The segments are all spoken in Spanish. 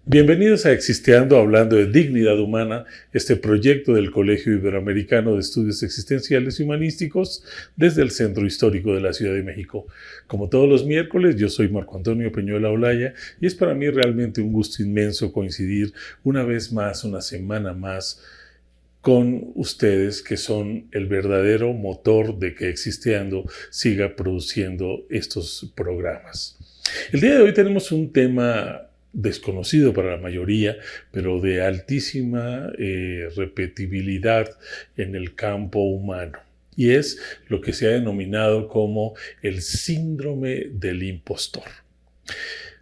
Bienvenidos a Existeando, hablando de dignidad humana, este proyecto del Colegio Iberoamericano de Estudios Existenciales y Humanísticos desde el Centro Histórico de la Ciudad de México. Como todos los miércoles, yo soy Marco Antonio Peñuela Olaya y es para mí realmente un gusto inmenso coincidir una vez más, una semana más, con ustedes que son el verdadero motor de que Existeando siga produciendo estos programas. El día de hoy tenemos un tema desconocido para la mayoría, pero de altísima repetibilidad en el campo humano. Y es lo que se ha denominado como el síndrome del impostor.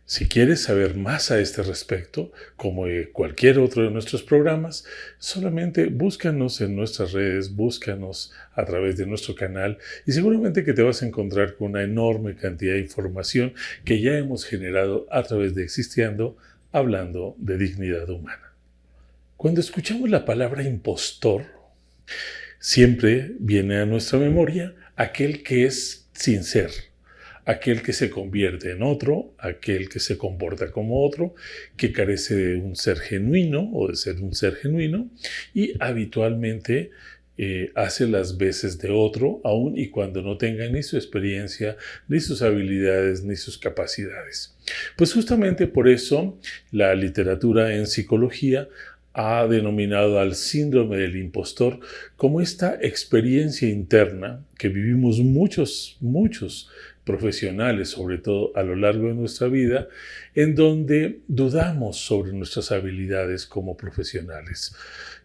Si quieres saber más a este respecto, como cualquier otro de nuestros programas, solamente búscanos en nuestras redes, búscanos a través de nuestro canal y seguramente que te vas a encontrar con una enorme cantidad de información que ya hemos generado a través de Existeando, hablando de dignidad humana. Cuando escuchamos la palabra impostor, siempre viene a nuestra memoria aquel que es sin ser, aquel que se convierte en otro, aquel que se comporta como otro, que carece de un ser genuino o de ser un ser genuino y habitualmente hace las veces de otro, aun y cuando no tenga ni su experiencia, ni sus habilidades, ni sus capacidades. Pues justamente por eso la literatura en psicología ha denominado al síndrome del impostor como esta experiencia interna que vivimos muchos profesionales, sobre todo a lo largo de nuestra vida, en donde dudamos sobre nuestras habilidades como profesionales.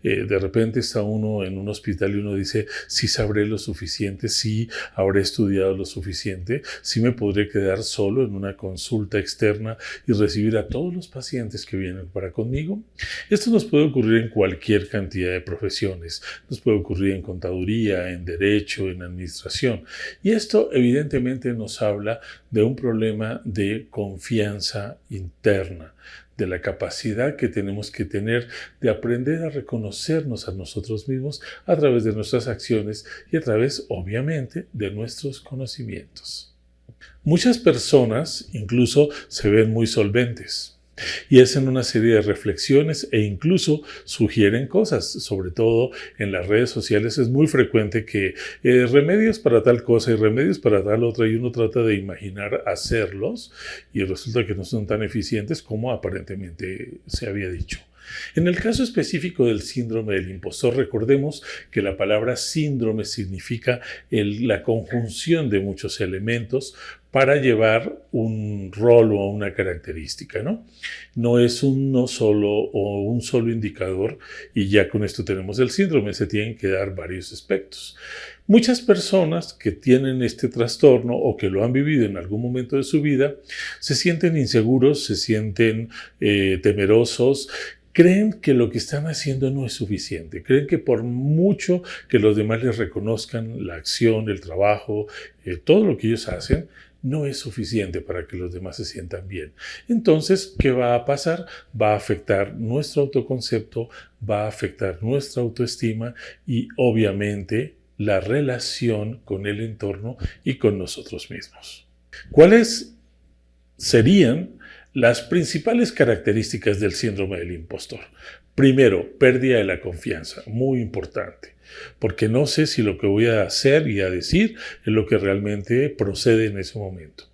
De repente está uno en un hospital y uno dice, sí sabré lo suficiente, sí habré estudiado lo suficiente, sí me podré quedar solo en una consulta externa y recibir a todos los pacientes que vienen para conmigo. Esto nos puede ocurrir en cualquier cantidad de profesiones, nos puede ocurrir en contaduría, en derecho, en administración. Y esto evidentemente nos habla de un problema de confianza interna, de la capacidad que tenemos que tener de aprender a reconocernos a nosotros mismos a través de nuestras acciones y a través, obviamente, de nuestros conocimientos. Muchas personas incluso se ven muy solventes y hacen una serie de reflexiones e incluso sugieren cosas. Sobre todo en las redes sociales es muy frecuente que remedios para tal cosa y remedios para tal otra, y uno trata de imaginar hacerlos y resulta que no son tan eficientes como aparentemente se había dicho. En el caso específico del síndrome del impostor, recordemos que la palabra síndrome significa la conjunción de muchos elementos para llevar un rol o una característica, ¿no? No es uno solo o un solo indicador y ya con esto tenemos el síndrome, se tienen que dar varios aspectos. Muchas personas que tienen este trastorno o que lo han vivido en algún momento de su vida se sienten inseguros, se sienten temerosos, creen que lo que están haciendo no es suficiente, creen que por mucho que los demás les reconozcan la acción, el trabajo, todo lo que ellos hacen, no es suficiente para que los demás se sientan bien. Entonces, ¿qué va a pasar? Va a afectar nuestro autoconcepto, va a afectar nuestra autoestima y obviamente la relación con el entorno y con nosotros mismos. ¿Cuáles serían las principales características del síndrome del impostor? Primero, pérdida de la confianza, muy importante, porque no sé si lo que voy a hacer y a decir es lo que realmente procede en ese momento.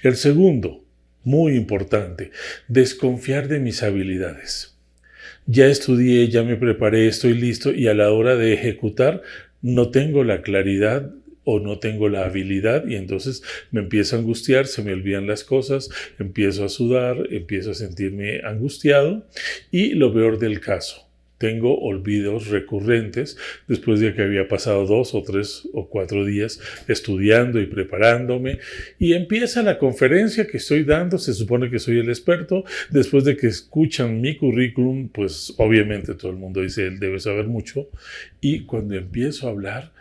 El segundo, muy importante, desconfiar de mis habilidades. Ya estudié, ya me preparé, estoy listo y a la hora de ejecutar no tengo la claridad o no tengo la habilidad y entonces me empiezo a angustiar, se me olvidan las cosas, empiezo a sudar, empiezo a sentirme angustiado y lo peor del caso, tengo olvidos recurrentes después de que había pasado 2 o 3 o 4 días estudiando y preparándome y empieza la conferencia que estoy dando, se supone que soy el experto, después de que escuchan mi currículum, pues obviamente todo el mundo dice, él debe saber mucho y cuando empiezo a hablar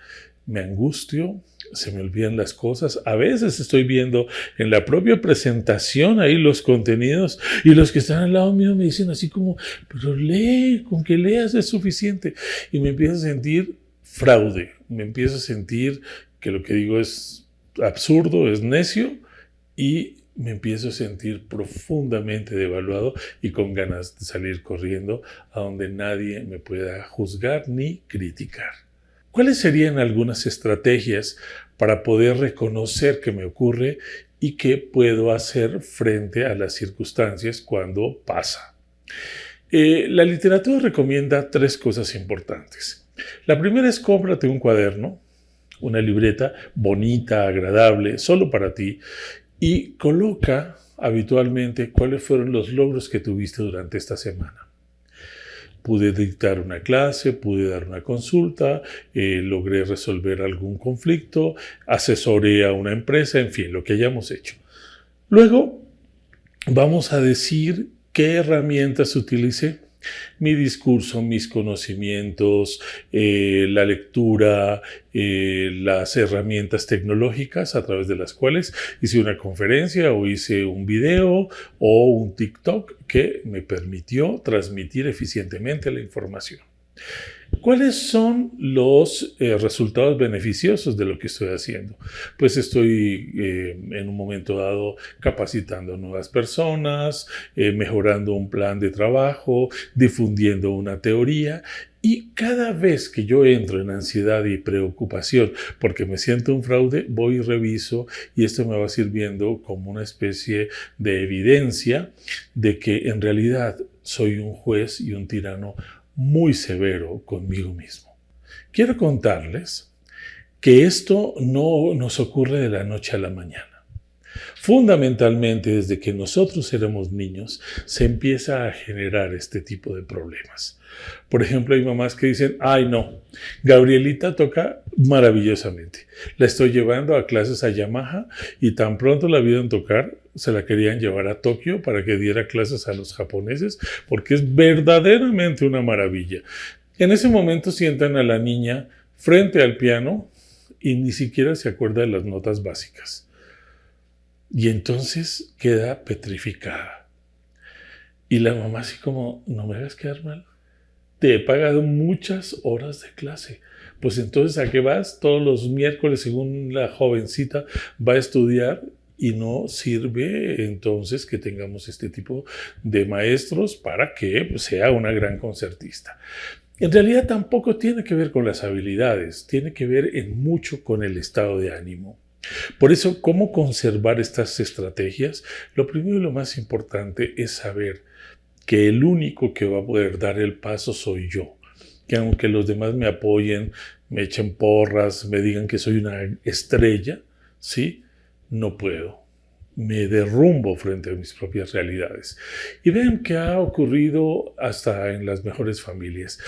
me angustio, se me olvidan las cosas. A veces estoy viendo en la propia presentación ahí los contenidos y los que están al lado mío me dicen así como, pero lee, con que leas es suficiente. Y me empiezo a sentir fraude, me empiezo a sentir que lo que digo es absurdo, es necio y me empiezo a sentir profundamente devaluado y con ganas de salir corriendo a donde nadie me pueda juzgar ni criticar. ¿Cuáles serían algunas estrategias para poder reconocer qué me ocurre y qué puedo hacer frente a las circunstancias cuando pasa? La literatura recomienda 3 cosas importantes. La primera es cómprate un cuaderno, una libreta bonita, agradable, solo para ti, y coloca habitualmente cuáles fueron los logros que tuviste durante esta semana. Pude dictar una clase, pude dar una consulta, logré resolver algún conflicto, asesoré a una empresa, en fin, lo que hayamos hecho. Luego vamos a decir qué herramientas utilicé. Mi discurso, mis conocimientos, la lectura, las herramientas tecnológicas a través de las cuales hice una conferencia o hice un video o un TikTok que me permitió transmitir eficientemente la información. ¿Cuáles son los resultados beneficiosos de lo que estoy haciendo? Pues estoy en un momento dado capacitando a nuevas personas, mejorando un plan de trabajo, difundiendo una teoría. Y cada vez que yo entro en ansiedad y preocupación porque me siento un fraude, voy y reviso y esto me va sirviendo como una especie de evidencia de que en realidad soy un juez y un tirano muy severo conmigo mismo. Quiero contarles que esto no nos ocurre de la noche a la mañana. Fundamentalmente, desde que nosotros éramos niños, se empieza a generar este tipo de problemas. Por ejemplo, hay mamás que dicen, ay no, Gabrielita toca maravillosamente. La estoy llevando a clases a Yamaha y tan pronto la vieron tocar, se la querían llevar a Tokio para que diera clases a los japoneses, porque es verdaderamente una maravilla. En ese momento sientan a la niña frente al piano y ni siquiera se acuerda de las notas básicas. Y entonces queda petrificada. Y la mamá así como, no me hagas quedar mal. Te he pagado muchas horas de clase. Pues entonces, ¿a qué vas? Todos los miércoles, según la jovencita, va a estudiar y no sirve entonces que tengamos este tipo de maestros para que sea una gran concertista. En realidad tampoco tiene que ver con las habilidades, tiene que ver en mucho con el estado de ánimo. Por eso, ¿cómo conservar estas estrategias? Lo primero y lo más importante es saber que el único que va a poder dar el paso soy yo. Que aunque los demás me apoyen, me echen porras, me digan que soy una estrella, ¿sí? No puedo. Me derrumbo frente a mis propias realidades. Y vean que ha ocurrido hasta en las mejores familias.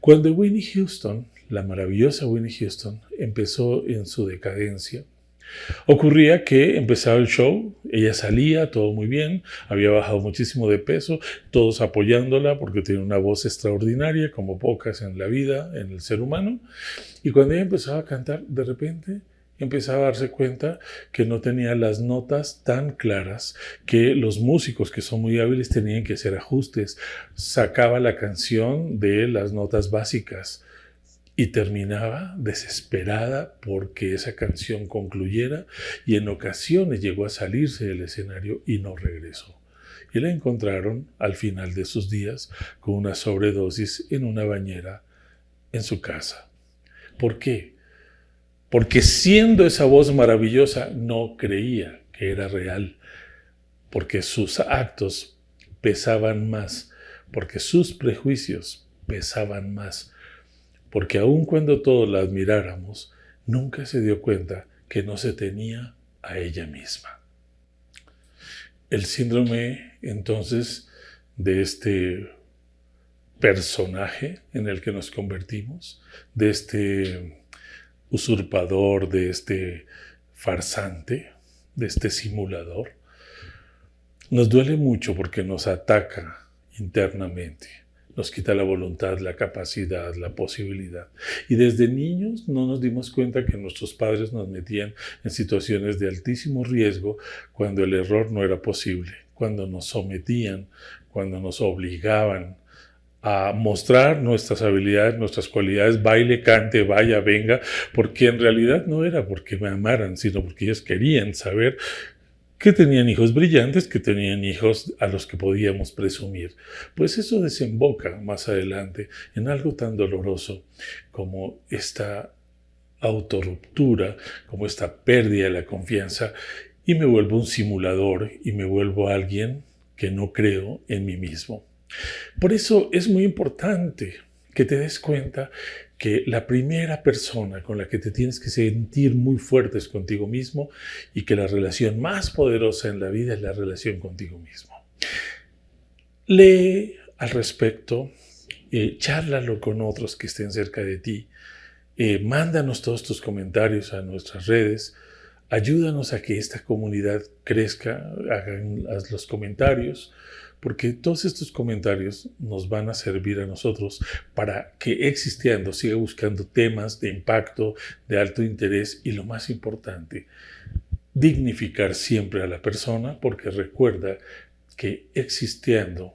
Cuando Whitney Houston, la maravillosa Whitney Houston, empezó en su decadencia, ocurría que empezaba el show, ella salía, todo muy bien, había bajado muchísimo de peso, todos apoyándola porque tiene una voz extraordinaria, como pocas en la vida, en el ser humano. Y cuando ella empezaba a cantar, de repente empezaba a darse cuenta que no tenía las notas tan claras, que los músicos que son muy hábiles tenían que hacer ajustes. Sacaba la canción de las notas básicas y terminaba desesperada porque esa canción concluyera y en ocasiones llegó a salirse del escenario y no regresó. Y la encontraron al final de sus días con una sobredosis en una bañera en su casa. ¿Por qué? Porque siendo esa voz maravillosa no creía que era real, porque sus actos pesaban más, porque sus prejuicios pesaban más. Porque aun cuando todos la admiráramos, nunca se dio cuenta que no se tenía a ella misma. El síndrome, entonces, de este personaje en el que nos convertimos, de este usurpador, de este farsante, de este simulador, nos duele mucho porque nos ataca internamente. Nos quita la voluntad, la capacidad, la posibilidad. Y desde niños no nos dimos cuenta que nuestros padres nos metían en situaciones de altísimo riesgo cuando el error no era posible, cuando nos sometían, cuando nos obligaban a mostrar nuestras habilidades, nuestras cualidades, baile, cante, vaya, venga, porque en realidad no era porque me amaran, sino porque ellos querían saber que tenían hijos brillantes, que tenían hijos a los que podíamos presumir. Pues eso desemboca más adelante en algo tan doloroso como esta autorruptura, como esta pérdida de la confianza, y me vuelvo un simulador y me vuelvo alguien que no creo en mí mismo. Por eso es muy importante que te des cuenta que la primera persona con la que te tienes que sentir muy fuerte es contigo mismo y que la relación más poderosa en la vida es la relación contigo mismo. Lee al respecto, chárlalo con otros que estén cerca de ti, mándanos todos tus comentarios a nuestras redes, ayúdanos a que esta comunidad crezca, hagan los comentarios, porque todos estos comentarios nos van a servir a nosotros para que Existiendo siga buscando temas de impacto, de alto interés y, lo más importante, dignificar siempre a la persona, porque recuerda que Existiendo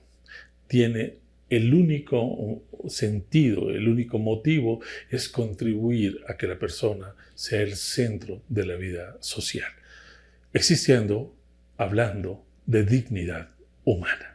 tiene el único sentido, el único motivo es contribuir a que la persona sea el centro de la vida social. Existiendo, hablando de dignidad humana.